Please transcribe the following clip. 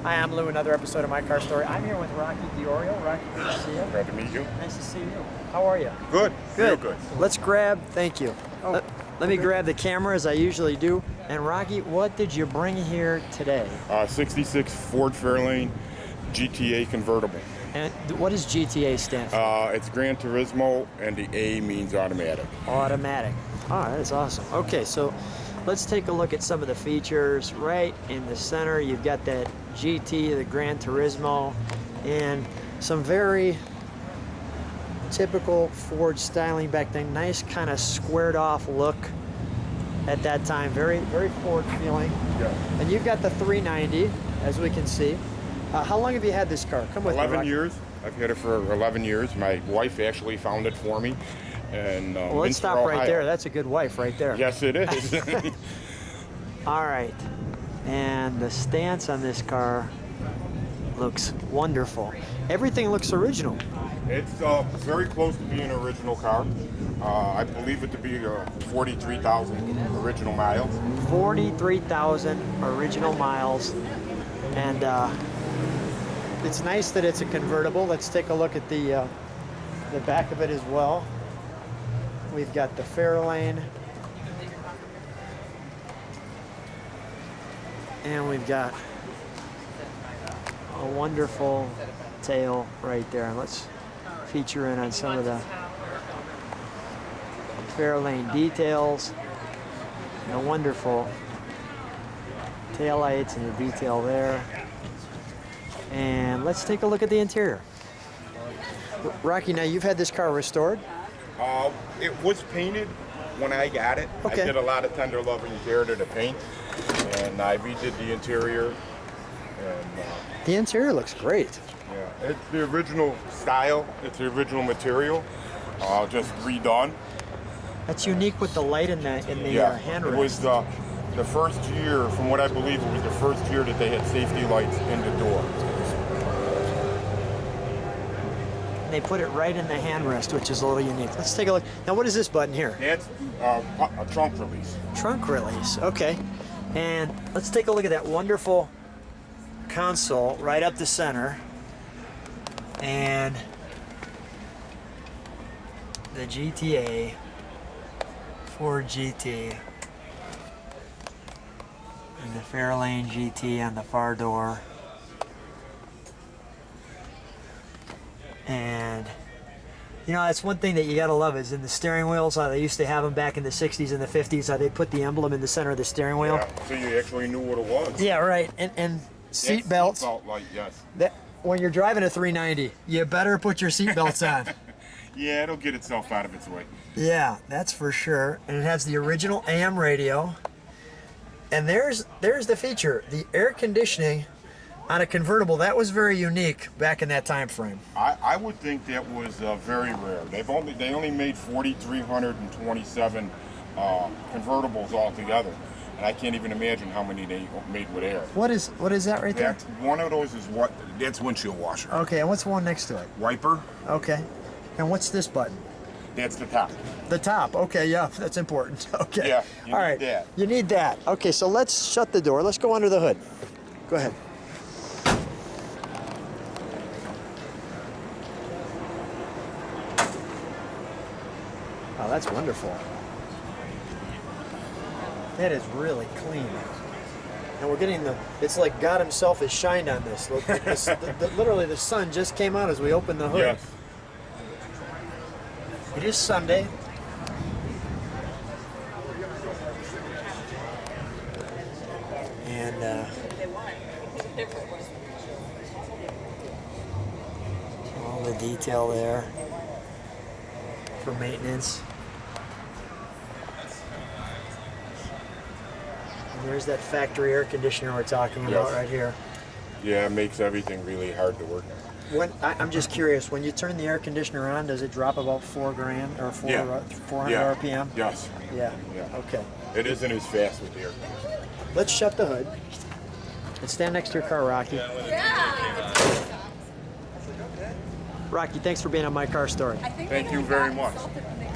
Hi, I'm Lou, another episode of My Car Story. I'm here with Rocky DiOrio. Rocky, good to see you. Glad to meet you. Nice to see you. How are you? Good. Good. Real good. Let's grab, thank you. Let me grab the camera as I usually do. And Rocky, what did you bring here today? 66 Ford Fairlane GTA Convertible. And what does GTA stand for? It's Gran Turismo, and the A means automatic. Automatic. Oh, that is awesome. Okay, so let's take a look at some of the features. Right in the center, you've got that GT, the Gran Turismo, and some very typical Ford styling back then. Nice kind of squared off look at that time. Very, very Ford feeling. Yeah. And you've got the 390, as we can see. How long have you had this car? Come with me, 11 Rocky. years. I've had it for 11 years. My wife actually found it for me. And Well, let's stop right there. That's a good wife right there. Yes, it is. All right. And the stance on this car looks wonderful. Everything looks original. It's very close to being an original car. I believe it to be 43,000 original miles. 43,000 original miles. And it's nice that it's a convertible. Let's take a look at the back of it as well. We've got the Fairlane. And we've got a wonderful tail right there. And let's feature in on some of the Fairlane details. And the wonderful taillights and the detail there. And let's take a look at the interior. Rocky, now you've had this car restored? It was painted when I got it. Okay. I did a lot of tender loving care to the paint, and I redid the interior. And, The interior looks great. yeah, it's the original style. It's the original material, just redone. That's unique with the light in the handrest. It was the first year, from what I believe, it was the first year that they had safety lights in the door. They put it right in the handrest, which is a little unique. Let's take a look. Now, what is this button here? That's a trunk release. Trunk release. Okay. And let's take a look at that wonderful console right up the center. And the GTA Ford GT. And the Fairlane GT on the far door. And you know, that's one thing that you gotta love is in the steering wheels, how they used to have them back in the 60s and the 50s, how they put the emblem in the center of the steering wheel. Yeah, so you actually knew what it was. Yeah, right. And seat belts. Seatbelt light, yes. That when you're driving a 390, you better put your seat belts on. Yeah, it'll get itself out of its way. Yeah, that's for sure. And it has the original AM radio. And there's the feature, the air conditioning on a convertible. That was very unique back in that time frame. I would think that was very rare. They only made 4,327 convertibles altogether, and I can't even imagine how many they made with air. What is that right there? That's one of those is that's windshield washer. Okay, and what's the one next to it? Wiper. Okay. And what's this button? That's the top. The top. Okay, yeah, that's important. Okay. Yeah, you All need right. that. You need that. Okay, so let's shut the door. Let's go under the hood. Go ahead. Oh, that's wonderful. That is really clean. And we're getting it's like God himself has shined on this. Look, literally the sun just came out as we opened the hood. Yes. It is Sunday. And all the detail there for maintenance. And there's that factory air conditioner we're talking about Yes. right here. Yeah, it makes everything really hard to work. I'm just curious, when you turn the air conditioner on, does it drop about 4 grand or 400 Yeah. RPM? Yes. Yeah. Yeah. Okay. It isn't as fast with the air conditioner. Let's shut the hood and stand next to your car, Rocky. Rocky, thanks for being on My Car Story. Thank you very much.